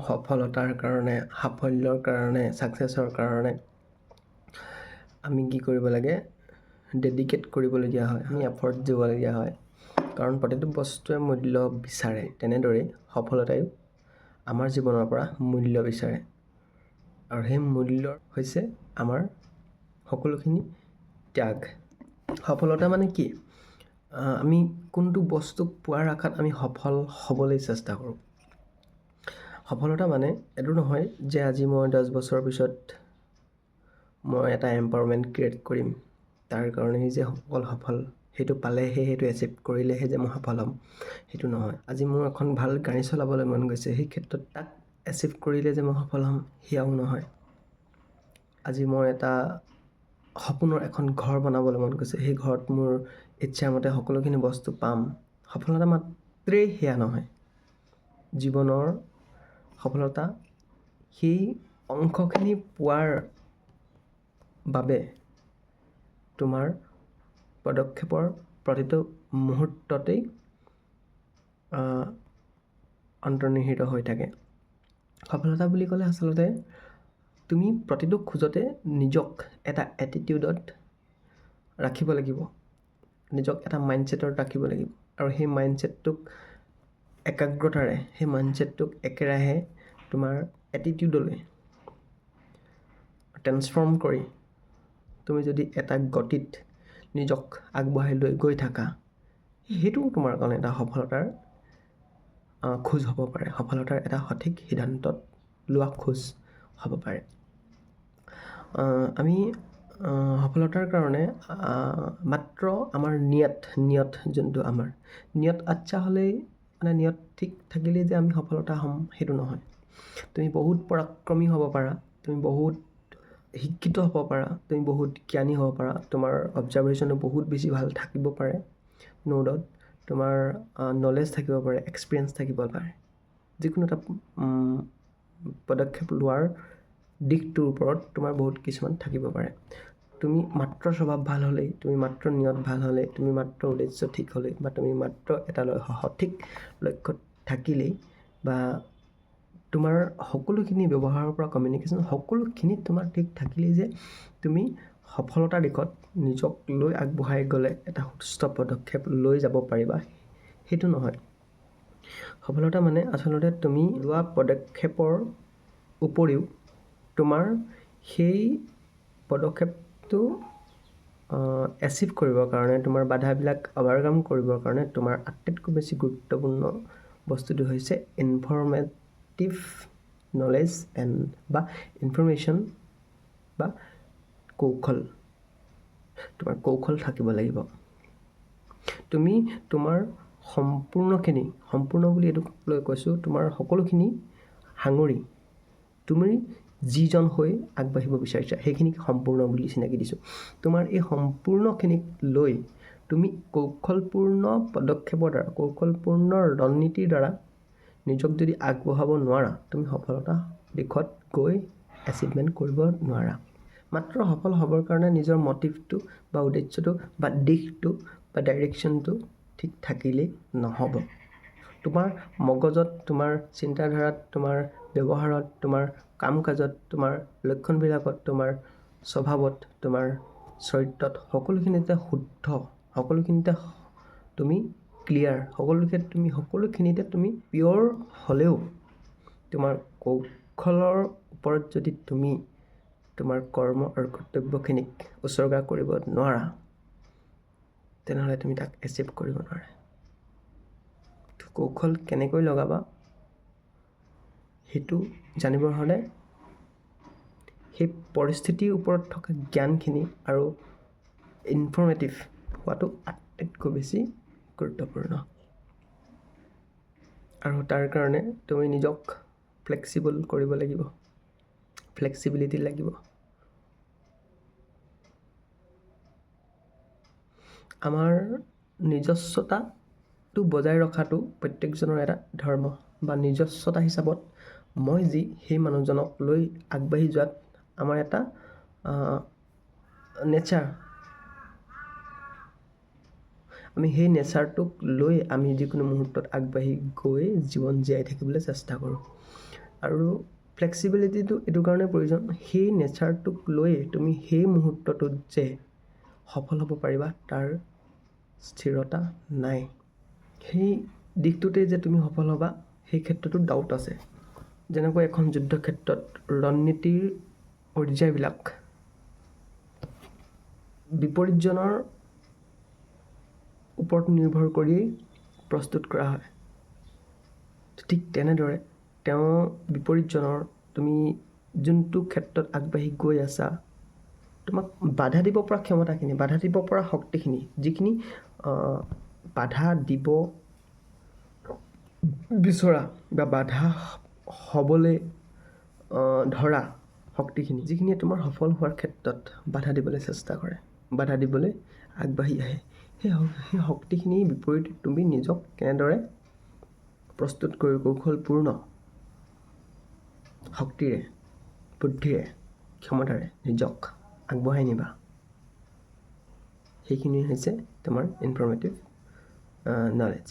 সফলতাৰ কাৰণে, সাফল্যৰ কাৰণে, ছাকচেছৰ কাৰণে আমি কি কৰিব লাগে? ডেডিকেট কৰিবলগীয়া হয়, আমি এফৰ্ট দিবলগীয়া হয়। কাৰণ প্ৰতিটো বস্তুৱে মূল্য বিচাৰে। তেনেদৰেই সফলতায়ো আমাৰ জীৱনৰ পৰা মূল্য বিচাৰে। আৰু সেই মূল্য হৈছে আমাৰ সকলোখিনি ত্যাগ। সফলতা মানে কি? আমি কোনটো বস্তু পোৱাৰ আশাত আমি সফল হ'বলৈ চেষ্টা কৰোঁ। সফলতা মানে এইটো নহয় যে আজি মই 10 বছৰৰ পিছত মই এটা এম্পাৱাৰমেণ্ট ক্ৰিয়েট কৰিম, তাৰ কাৰণেই যে অকল সফল, সেইটো পালেহে, সেইটো এচিভ কৰিলেহে যে মই সফল হ'ম, সেইটো নহয়। আজি মোৰ এখন ভাল গাড়ী চলাবলৈ মন গৈছে, সেই ক্ষেত্ৰত তাক এচিভ কৰিলে যে মই সফল হ'ম, সেয়াও নহয়। আজি মোৰ এটা সপোনৰ এখন ঘৰ বনাবলৈ মন গৈছে, সেই ঘৰত মোৰ ইচ্ছামতে সকলোখিনি বস্তু পাম, সফলতা মাত্ৰেই সেয়া নহয়। জীৱনৰ সফলতা সেই অংশখিনি পোৱাৰ বাবে তোমাৰ পদক্ষেপৰ প্ৰতিটো মুহূৰ্ততেই অন্তৰ্নিহিত হৈ থাকে। সফলতা বুলি ক'লে আচলতে তুমি প্ৰতিটো খোজতে নিজক এটা এটিটিউডত ৰাখিব লাগিব, নিজক এটা মাইণ্ডছেটত ৰাখিব লাগিব। আৰু সেই মাইণ্ডছেটটোক একাগ্ৰতাৰে, সেই মাইণ্ডছেটটোক একেৰাহে তোমাৰ এটিটিউডলৈ ট্ৰেন্সফৰ্ম কৰি তুমি যদি এটা গতিত নিজক আগবঢ়াই লৈ গৈ থাকা, সেইটোও তোমাৰ কাৰণে এটা সফলতাৰ খোজ হ'ব পাৰে, সফলতাৰ এটা সঠিক সিদ্ধান্তত লোৱা খোজ হ'ব পাৰে। আমি সফলতাৰ কাৰণে মাত্ৰ আমাৰ নিয়ত যোনটো আমাৰ নিয়ত আচ্ছা হ'লেই, মানে নিয়ত ঠিক থাকিলেই যে আমি সফলতা হ'ম, সেইটো নহয়। তুমি বহুত পৰাক্ৰমী হ'ব পাৰা, তুমি বহুত শিক্ষিত হ'ব পাৰা, তুমি বহুত জ্ঞানী হ'ব পাৰা, তোমাৰ অবজাৰভেশ্যনো বহুত বেছি ভাল থাকিব পাৰে, ন' ডাউট। তোমাৰ নলেজ থাকিব পাৰে, এক্সপিৰিয়েঞ্চ থাকিব পাৰে, যিকোনো এটা পদক্ষেপ লোৱাৰ দিশটোৰ ওপৰত তোমাৰ বহুত কিছুমান থাকিব পাৰে। তুমি মাত্ৰ স্বভাৱ ভাল হ'লেই, তুমি মাত্ৰ নিয়ত ভাল হ'লেই, তুমি মাত্ৰ উদ্দেশ্য ঠিক হ'লেই, বা তুমি মাত্ৰ এটা সঠিক লক্ষ্যত থাকিলেই, বা তোমাৰ সকলোখিনি ব্যৱহাৰৰ পৰা কমিউনিকেশ্যন সকলোখিনিত তোমাৰ ঠিক থাকিলেই যে তুমি সফলতাৰ দিশত নিজক লৈ আগবঢ়াই গ'লে এটা সুস্থ পদক্ষেপ লৈ যাব পাৰিবা, সেইটো নহয়। সফলতা মানে আচলতে তুমি লোৱা পদক্ষেপৰ উপৰিও তোমাৰ সেই পদক্ষেপটো এচিভ কৰিবৰ কাৰণে, তোমাৰ বাধাবিলাক অভাৰকাম কৰিবৰ কাৰণে তোমাৰ আটাইতকৈ বেছি গুৰুত্বপূৰ্ণ বস্তুটো হৈছে ইনফৰ্মেটিভ নলেজ বা ইনফৰ্মেশ্যন বা কৌশল। তোমাৰ কৌশল থাকিব লাগিব। তুমি তোমাৰ সম্পূৰ্ণ বুলি এইটোক লৈ কৈছোঁ, তোমাৰ সকলোখিনি সাঙুৰি তুমি যিজন হৈ আগবাঢ়িব বিচাৰিছা সেইখিনিক সম্পূৰ্ণ বুলি চিনাকি দিছোঁ। তোমাৰ এই সম্পূৰ্ণখিনিক লৈ তুমি কৌশলপূৰ্ণ পদক্ষেপৰ দ্বাৰা, কৌশলপূৰ্ণ ৰণনীতিৰ দ্বাৰা নিজক যদি আগবঢ়াব নোৱাৰা, তুমি সফলতা দিশত গৈ এচিভমেণ্ট কৰিব নোৱাৰা। মাত্ৰ সফল হ'বৰ কাৰণে নিজৰ মটিভটো বা উদ্দেশ্যটো বা দিশটো বা ডাইৰেকশ্যনটো ঠিক থাকিলেই নহ'ব। তোমাৰ মগজত, তোমাৰ চিন্তাধাৰাত, তোমাৰ ব্যৱহাৰত, তোমাৰ কাম কাজত, তোমাৰ লক্ষণবিলাকত, তোমাৰ স্বভাৱত, তোমাৰ চৰিত্ৰত সকলোখিনিতে শুদ্ধ, সকলোখিনিতে তুমি ক্লিয়াৰ, সকলোখিনিতে তুমি পিয়ৰ হ'লেও তোমাৰ কৌশলৰ ওপৰত যদি তুমি তোমাৰ কৰ্ম আৰু কৰ্তব্যখিনিক উচৰ্গা কৰিব নোৱাৰা, তেনেহ'লে তুমি তাক এচিভ কৰিব নোৱাৰা। কৌশল কেনেকৈ লগাবা সেইটো জানিবৰ হ'লে সেই পৰিস্থিতিৰ ওপৰত থকা জ্ঞানখিনি আৰু ইনফৰ্মেটিভ হোৱাটো আটাইতকৈ বেছি গুৰুত্বপূৰ্ণ। আৰু তাৰ কাৰণে তুমি নিজক ফ্লেক্সিবল কৰিব লাগিব, ফ্লেক্সিবিলিটি লাগিব। আমাৰ নিজস্বতাটো বজাই ৰখাটো প্ৰত্যেকজনৰ এটা ধৰ্ম, বা নিজস্বতা হিচাপত মই যি, সেই মানুহজনক লৈ আগবাঢ়ি যোৱাত আমাৰ এটা নেচাৰ, আমি সেই নেচাৰটোক লৈ আমি যিকোনো মুহূৰ্তত আগবাঢ়ি গৈ জীৱন জীয়াই থাকিবলৈ চেষ্টা কৰোঁ। আৰু ফ্লেক্সিবিলিটিটো এইটো কাৰণে প্ৰয়োজন, সেই নেচাৰটোক লৈয়ে তুমি সেই মুহূৰ্তটোত যে সফল হ'ব পাৰিবা তাৰ স্থিৰতা নাই। সেই দিশটোতে যে তুমি সফল হ'বা সেই ক্ষেত্ৰতো ডাউট আছে। যেনেকৈ এখন যুদ্ধক্ষেত্ৰত ৰণনীতিৰ পৰ্যায়বিলাক বিপৰীতজনৰ ওপৰত নিৰ্ভৰ কৰিয়েই প্ৰস্তুত কৰা হয়। ঠিক তেনেদৰে তেওঁ বিপৰীতজনৰ তুমি যোনটো ক্ষেত্ৰত আগবাঢ়ি গৈ আছা, তোমাক বাধা দিব পৰা ক্ষমতাখিনি, বাধা দিব পৰা শক্তিখিনি, যিখিনি বাধা দিব বিচৰা বা বাধা হ'বলৈ ধৰা শক্তিখিনি, যিখিনিয়ে তোমাৰ সফল হোৱাৰ ক্ষেত্ৰত বাধা দিবলৈ চেষ্টা কৰে, বাধা দিবলৈ আগবাঢ়ি আহে, সেই শক্তিখিনিৰ বিপৰীতে তুমি নিজক কেনেদৰে প্ৰস্তুত কৰি কৌশলপূৰ্ণ শক্তিৰে, বুদ্ধিৰে, ক্ষমতাৰে নিজক আগবঢ়াই নিবা, সেইখিনি হৈছে তোমাৰ ইনফৰ্মেটিভ নলেজ।